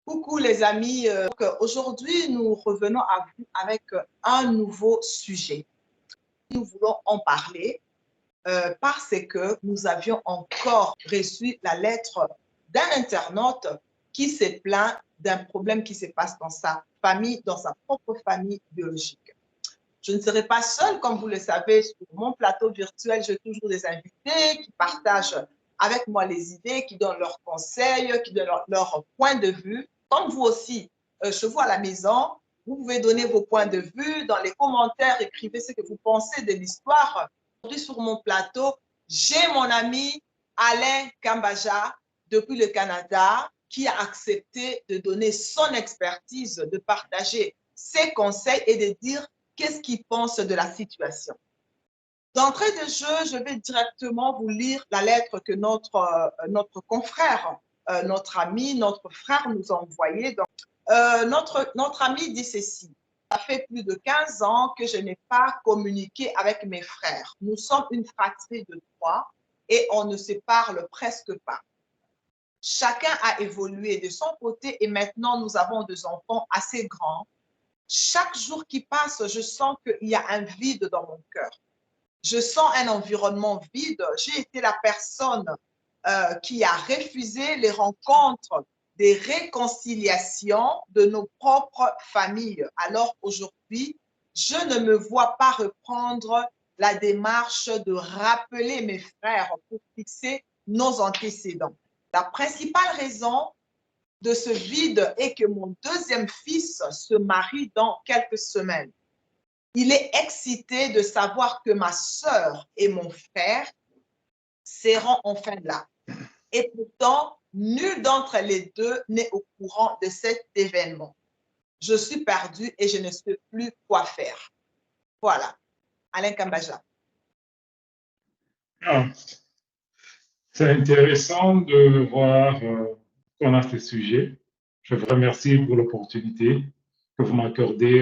Coucou les amis, aujourd'hui nous revenons à vous avec un nouveau sujet. Nous voulons en parler parce que nous avions encore reçu la lettre d'un internaute qui s'est plaint d'un problème qui se passe dans sa famille, dans sa propre famille biologique. Je ne serai pas seule, comme vous le savez, sur mon plateau virtuel, j'ai toujours des invités qui partagent avec moi les idées, qui donnent leurs conseils, qui donnent leur point de vue. Comme vous aussi, chez vous à la maison, vous pouvez donner vos points de vue dans les commentaires, écrivez ce que vous pensez de l'histoire. Aujourd'hui, sur mon plateau, j'ai mon ami Alain Kambaja, depuis le Canada, qui a accepté de donner son expertise, de partager ses conseils et de dire qu'est-ce qu'il pense de la situation. D'entrée de jeu, je vais directement vous lire la lettre que notre confrère, notre ami, notre frère nous a envoyée. Notre ami dit ceci. Ça fait plus de 15 ans que je n'ai pas communiqué avec mes frères. Nous sommes une fratrie de 3 et on ne se parle presque pas. Chacun a évolué de son côté et maintenant nous avons des enfants assez grands. Chaque jour qui passe, je sens qu'il y a un vide dans mon cœur. Je sens un environnement vide. J'ai été la personne qui a refusé les rencontres, des réconciliations de nos propres familles. Alors aujourd'hui, je ne me vois pas reprendre la démarche de rappeler mes frères pour fixer nos antécédents. La principale raison de ce vide est que mon deuxième fils se marie dans quelques semaines. Il est excité de savoir que ma sœur et mon frère seront enfin là. Et pourtant, nul d'entre les deux n'est au courant de cet événement. Je suis perdue et je ne sais plus quoi faire. Voilà. Alain Kambaja. Ah, c'est intéressant de voir qu'on a ce sujet. Je vous remercie pour l'opportunité que vous m'accordez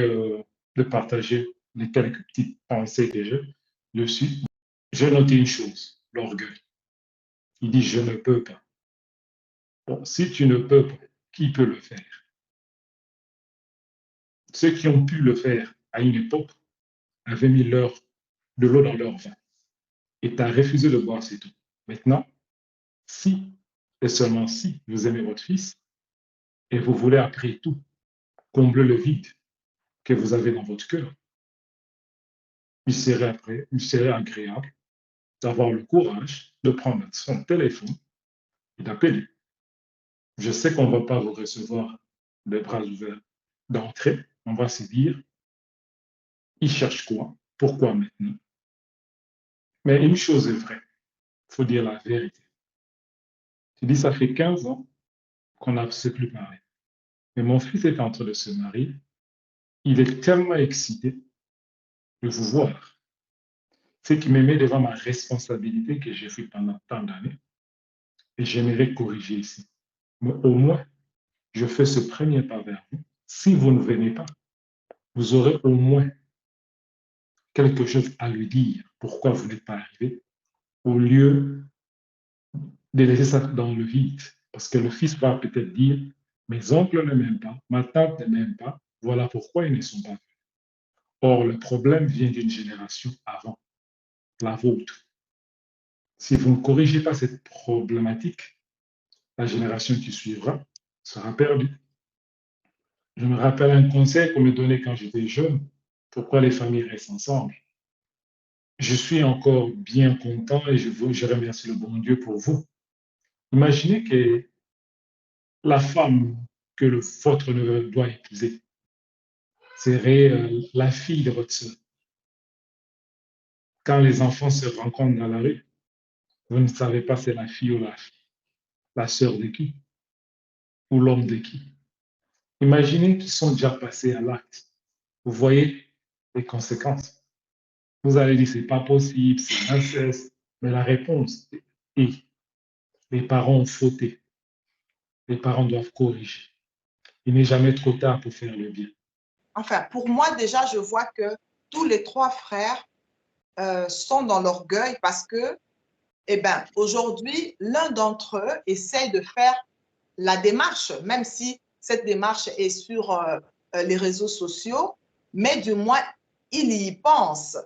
de partager les quelques petites pensées que je suis. J'ai noté une chose, l'orgueil. Il dit je ne peux pas. Bon, si tu ne peux pas, qui peut le faire? Ceux qui ont pu le faire à une époque avaient mis de l'eau dans leur vin. Et tu as refusé de boire, c'est tout. Maintenant, si et seulement si vous aimez votre fils et vous voulez après tout combler le vide que vous avez dans votre cœur, il serait agréable d'avoir le courage de prendre son téléphone et d'appeler. Je sais qu'on ne va pas vous recevoir les bras ouverts d'entrée. On va se dire, il cherche quoi? Pourquoi maintenant? Mais une chose est vraie, il faut dire la vérité. Tu dis, ça fait 15 ans qu'on n'a plus parlé. Mais mon fils est en train de se marier. Il est tellement excité de vous voir. C'est qu'il me met devant ma responsabilité que j'ai fait pendant tant d'années. Et j'aimerais corriger ici. Mais au moins, je fais ce premier pas vers vous. Si vous ne venez pas, vous aurez au moins quelque chose à lui dire. Pourquoi vous n'êtes pas arrivé? Au lieu de laisser ça dans le vide. Parce que le fils va peut-être dire, mes oncles ne m'aiment pas, ma tante ne m'aime pas, voilà pourquoi ils ne sont pas venus. Or, le problème vient d'une génération avant, la vôtre. Si vous ne corrigez pas cette problématique, la génération qui suivra sera perdue. Je me rappelle un conseil qu'on me donnait quand j'étais jeune, pourquoi les familles restent ensemble. Je suis encore bien content et je remercie le bon Dieu pour vous. Imaginez que la femme que votre neveu doit épouser serait la fille de votre soeur. Quand les enfants se rencontrent dans la rue, vous ne savez pas c'est la fille ou la sœur de qui ou l'homme de qui. Imaginez qu'ils sont déjà passés à l'acte. Vous voyez les conséquences. Vous allez dire c'est pas possible, c'est inceste. Mais la réponse est les parents ont fauté. Les parents doivent corriger. Il n'est jamais trop tard pour faire le bien. Enfin, pour moi, déjà, je vois que tous les 3 frères sont dans l'orgueil parce que, eh ben, aujourd'hui, l'un d'entre eux essaye de faire la démarche, même si cette démarche est sur les réseaux sociaux, mais du moins, il y pense.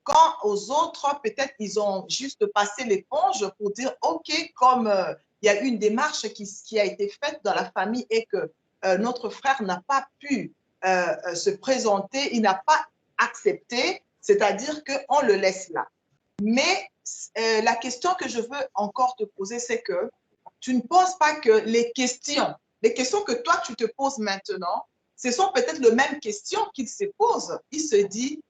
Quand aux autres, peut-être ils ont juste passé l'éponge pour dire, OK, comme il y a une démarche qui a été faite dans la famille et que notre frère n'a pas pu se présenter, il n'a pas accepté, c'est-à-dire qu'on le laisse là. Mais la question que je veux encore te poser, c'est que tu ne penses pas que les questions que toi tu te poses maintenant, ce sont peut-être les mêmes questions qu'il se pose. Il se dit,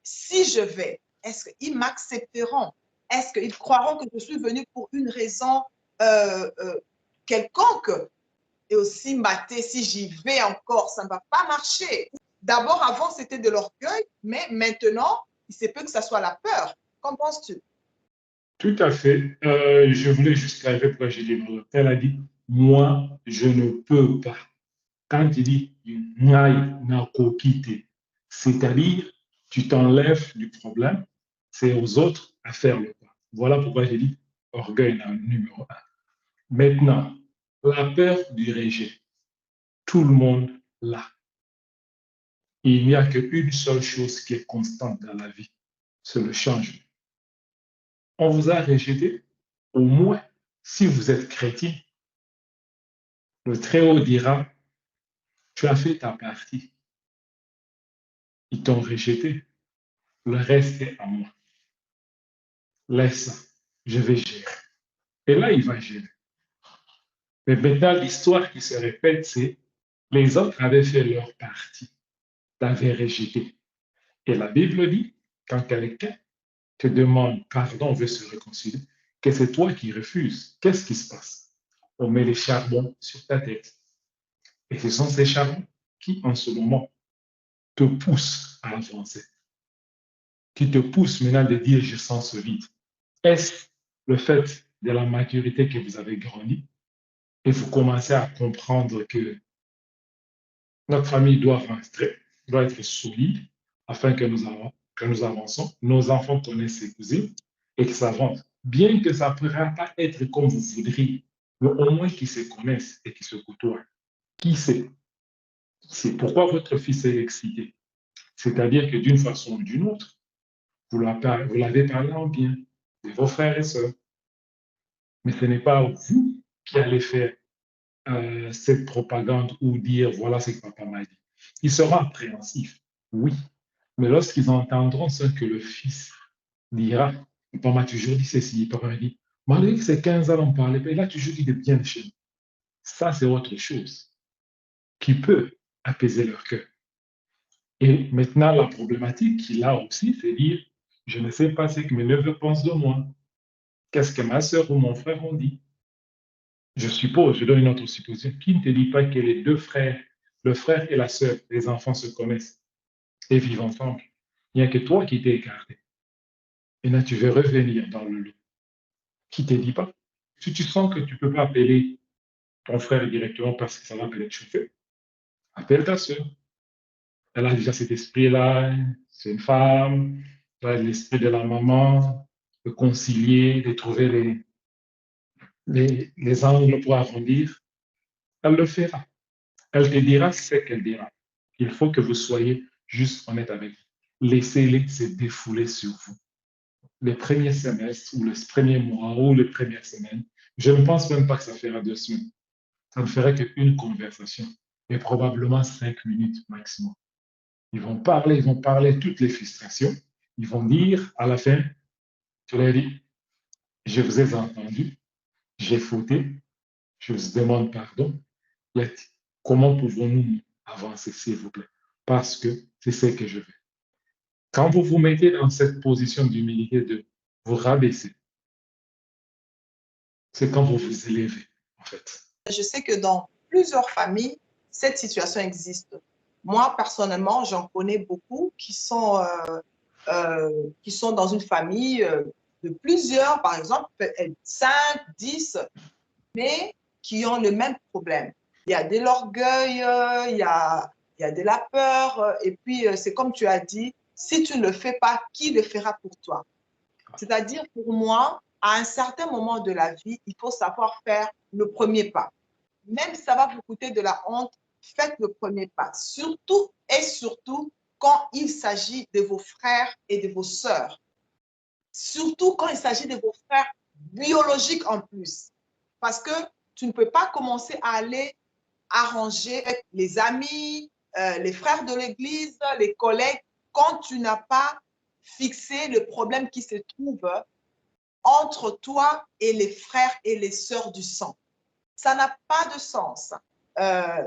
si je vais, est-ce qu'ils m'accepteront? Est-ce qu'ils croiront que je suis venue pour une raison quelconque? Et aussi, mater, si j'y vais encore, ça ne va pas marcher. D'abord, avant, c'était de l'orgueil, mais maintenant, il se peut que ça soit la peur. Qu'en penses-tu? Tout à fait. Je voulais juste clarifier pourquoi j'ai dit non. Elle a dit, moi, je ne peux pas. Quand il dit, c'est-à-dire, tu t'enlèves du problème, c'est aux autres à faire le pas. Voilà pourquoi j'ai dit, orgueil numéro un. Maintenant, la peur du rejet, tout le monde l'a. Il n'y a qu'une seule chose qui est constante dans la vie, c'est le changement. On vous a rejeté, au moins, si vous êtes chrétien, le Très-Haut dira, tu as fait ta partie. Ils t'ont rejeté, le reste est à moi. Laisse ça, je vais gérer. Et là, il va gérer. Mais maintenant, l'histoire qui se répète, c'est les autres avaient fait leur partie, t'avaient rejeté. Et la Bible dit, quand quelqu'un te demande pardon, veut se réconcilier, que c'est toi qui refuses. Qu'est-ce qui se passe? On met les charbons sur ta tête. Et ce sont ces charbons qui, en ce moment, te poussent à avancer, qui te poussent maintenant de dire je sens ce vide. Est-ce le fait de la maturité que vous avez grandi et vous commencez à comprendre que notre famille doit rentrer, doit être solide afin que nous avançons, nos enfants connaissent ses cousines et que ça avance. Bien que ça ne pourra pas être comme vous voudriez, mais au moins qu'ils se connaissent et qu'ils se côtoient. Qui sait? C'est pourquoi votre fils est excité. C'est-à-dire que d'une façon ou d'une autre, vous l'avez parlé en bien de vos frères et sœurs. Mais ce n'est pas vous qui allez faire cette propagande ou dire voilà ce que papa m'a dit. Ils seront appréhensifs, oui. Mais lorsqu'ils entendront ce que le fils dira, papa m'a toujours dit ceci, papa m'a dit, malgré que c'est 15 ans, on parlait, il a toujours dit de bien de chez nous. Ça, c'est autre chose qui peut apaiser leur cœur. Et maintenant, la problématique qu'il a aussi, c'est dire, je ne sais pas ce que mes neveux pensent de moi. Qu'est-ce que ma soeur ou mon frère ont dit? Je suppose, je donne une autre supposition, qui ne te dit pas que les deux frères, le frère et la sœur, les enfants se connaissent et vivent ensemble. Il n'y a que toi qui t'es écarté. Et là, tu veux revenir dans le lot. Qui ne te dit pas? Si tu sens que tu ne peux pas appeler ton frère directement parce que ça va peut-être chauffer, appelle ta sœur. Elle a déjà cet esprit-là, c'est une femme, elle a l'esprit de la maman, de concilier, de trouver les angles pour arrondir. Elle le fera. Elle te dira ce qu'elle dira. Il faut que vous soyez juste honnête avec vous. Laissez-les se défouler sur vous. Les premiers semestres ou les premiers mois ou les premières semaines, je ne pense même pas que ça fera 2 semaines. Ça ne ferait qu'une conversation et probablement 5 minutes maximum. Ils vont parler toutes les frustrations. Ils vont dire à la fin, tu leur dis, je vous ai entendu, j'ai fauté, je vous demande pardon. Comment pouvons-nous avancer, s'il vous plaît? Parce que c'est ce que je veux. Quand vous vous mettez dans cette position d'humilité, de vous rabaisser, c'est quand vous vous élevez, en fait. Je sais que dans plusieurs familles, cette situation existe. Moi, personnellement, j'en connais beaucoup qui sont dans une famille de plusieurs, par exemple, 5, 10, mais qui ont le même problème. Il y a de l'orgueil, il y a de la peur, et puis c'est comme tu as dit, si tu ne le fais pas, qui le fera pour toi? C'est-à-dire, pour moi, à un certain moment de la vie, il faut savoir faire le premier pas. même si ça va vous coûter de la honte, faites le premier pas. Surtout et surtout quand il s'agit de vos frères et de vos sœurs. Surtout quand il s'agit de vos frères biologiques en plus. Parce que tu ne peux pas commencer à aller arranger avec les amis, les frères de l'église, les collègues, quand tu n'as pas fixé le problème qui se trouve entre toi et les frères et les sœurs du sang. Ça n'a pas de sens.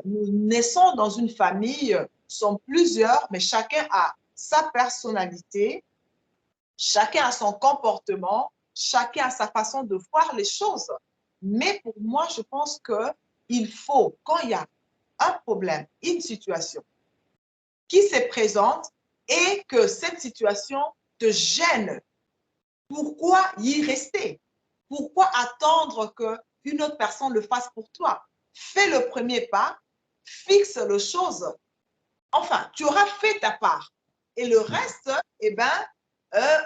Nous naissons dans une famille, sont plusieurs, mais chacun a sa personnalité, chacun a son comportement, chacun a sa façon de voir les choses. Mais pour moi, je pense qu'il faut, quand il y a un problème, une situation qui se présente et que cette situation te gêne, pourquoi y rester? Pourquoi attendre qu'une autre personne le fasse pour toi? Fais le premier pas, fixe les choses. Enfin, tu auras fait ta part. Et le reste, eh ben,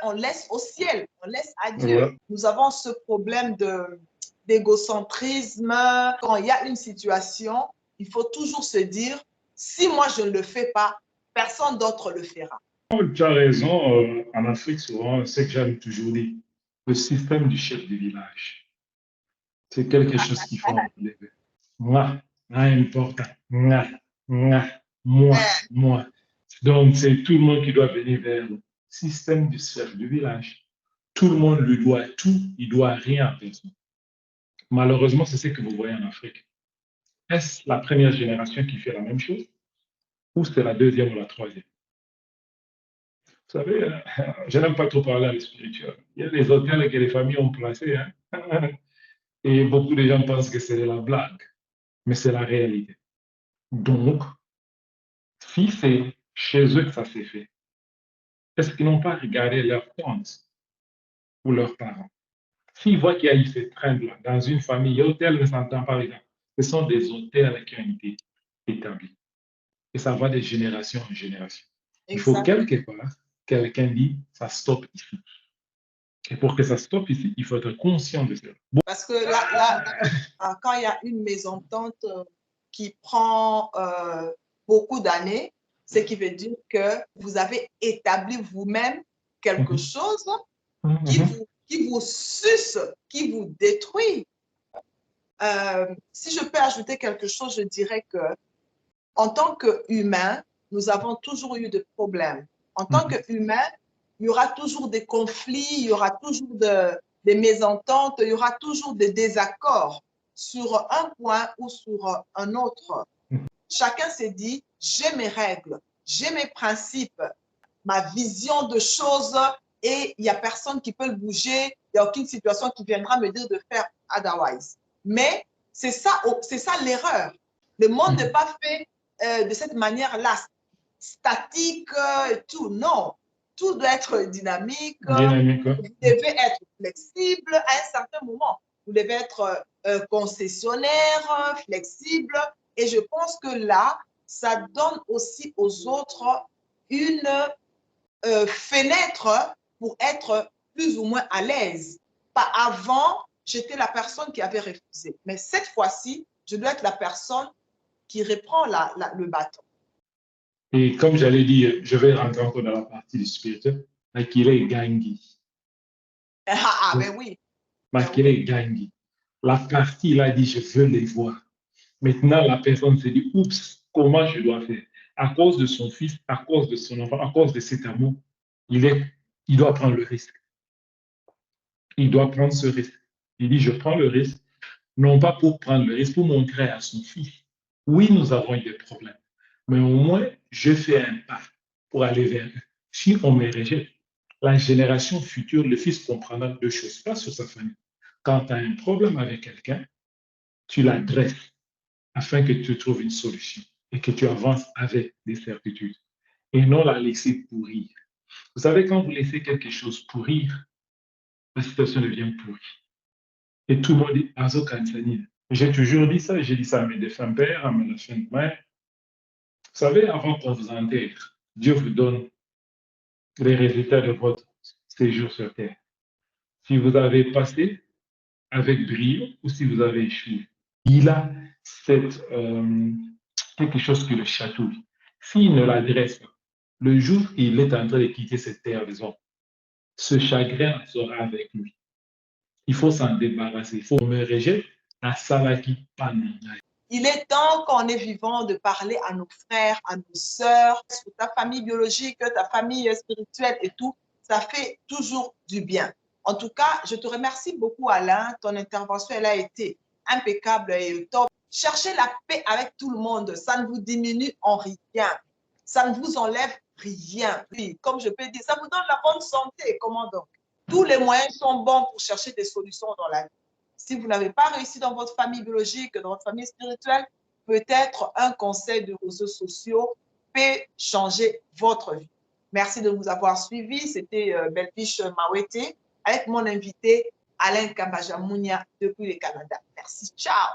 on laisse au ciel, on laisse à Dieu. Ouais. Nous avons ce problème d'égocentrisme. Quand il y a une situation, il faut toujours se dire, si moi je ne le fais pas, personne d'autre le fera. Tu as raison, en Afrique, souvent, c'est que j'aime toujours dire, le système du chef du village, c'est quelque chose qu'il faut enlever. Moi, important, moi, moi. Donc, c'est tout le monde qui doit venir vers le système du chef du village. Tout le monde lui doit tout, il ne doit rien à personne. Malheureusement, c'est ce que vous voyez en Afrique. Est-ce la première génération qui fait la même chose ou c'est la deuxième ou la troisième? Vous savez, je n'aime pas trop parler à les spirituels. Il y a des hôtels que les familles ont placés, hein? Et beaucoup de gens pensent que c'est de la blague, mais c'est la réalité. Donc, si c'est chez eux que ça s'est fait, est-ce qu'ils n'ont pas regardé leurs tantes ou leurs parents? S'ils voient qu'il y a eu cette trend-là dans une famille, l'hôtel ne s'entend pas avec ça. Ce sont des hôtels qui ont été établis. Et ça va de génération en génération. Il faut Exactement. quelque part, quelqu'un dit, ça stoppe ici. Et pour que ça stoppe ici, il faut être conscient de cela. Bon. Parce que là, quand il y a une mésentente qui prend beaucoup d'années, ce qui veut dire que vous avez établi vous-même quelque chose qui vous suce, qui vous détruit. Si je peux ajouter quelque chose, je dirais que en tant qu'humain, nous avons toujours eu des problèmes. En tant qu'humain, il y aura toujours des conflits, il y aura toujours des mésententes, il y aura toujours des désaccords sur un point ou sur un autre. Chacun s'est dit, j'ai mes règles, j'ai mes principes, ma vision de choses et il n'y a personne qui peut le bouger, il n'y a aucune situation qui viendra me dire de faire otherwise. Mais c'est ça l'erreur. Le monde n'est pas fait de cette manière-là, statique et tout. Non, tout doit être dynamique. Dynamique. Vous devez être flexible à un certain moment. Vous devez être concessionnaire, flexible. Et je pense que là, ça donne aussi aux autres une fenêtre pour être plus ou moins à l'aise. Pas avant, j'étais la personne qui avait refusé. Mais cette fois-ci, je dois être la personne qui reprend le bâton. Et comme j'allais dire, je vais rentrer encore dans la partie du spirituel, Makile Gangi. Ben oui. Makile Gangi. La partie, il a dit, je veux les voir. Maintenant, la personne se dit, oups, comment je dois faire? À cause de son fils, à cause de son enfant, à cause de cet amour, il doit prendre le risque. Il doit prendre ce risque. Il dit, je prends le risque, non pas pour prendre le risque, pour montrer à son fils. Oui, nous avons eu des problèmes, mais au moins, je fais un pas pour aller vers eux. Si on me rejette, la génération future, le fils comprendra deux choses, pas sur sa famille. Quand tu as un problème avec quelqu'un, tu l'adresses afin que tu trouves une solution et que tu avances avec des certitudes et non la laisser pourrir. Vous savez, quand vous laissez quelque chose pourrir, la situation devient pourrie. Et tout le monde dit, Azo Kansani. J'ai toujours dit ça, j'ai dit ça à mes défunts pères, à mes défunts mères. Vous savez, avant qu'on vous intègre, Dieu vous donne les résultats de votre séjour sur terre. Si vous avez passé avec brio ou si vous avez échoué, il a quelque chose qui le chatouille. S'il ne l'adresse pas, le jour qu'il est en train de quitter cette terre des hommes, ce chagrin sera avec lui. Il faut s'en débarrasser. Il faut me rejeter la salaki panana. Il est temps qu'on est vivant de parler à nos frères, à nos sœurs, ta famille biologique, ta famille spirituelle et tout. Ça fait toujours du bien. En tout cas, je te remercie beaucoup, Alain. Ton intervention, elle a été impeccable et top. Cherchez la paix avec tout le monde. Ça ne vous diminue en rien. Ça ne vous enlève rien. Comme je peux dire, ça vous donne la bonne santé. Comment donc? Tous les moyens sont bons pour chercher des solutions dans la vie. Si vous n'avez pas réussi dans votre famille biologique, dans votre famille spirituelle, peut-être un conseil de réseaux sociaux peut changer votre vie. Merci de nous avoir suivis. C'était Belfish Mawete avec mon invité Alain Kabajamounia depuis le Canada. Merci. Ciao.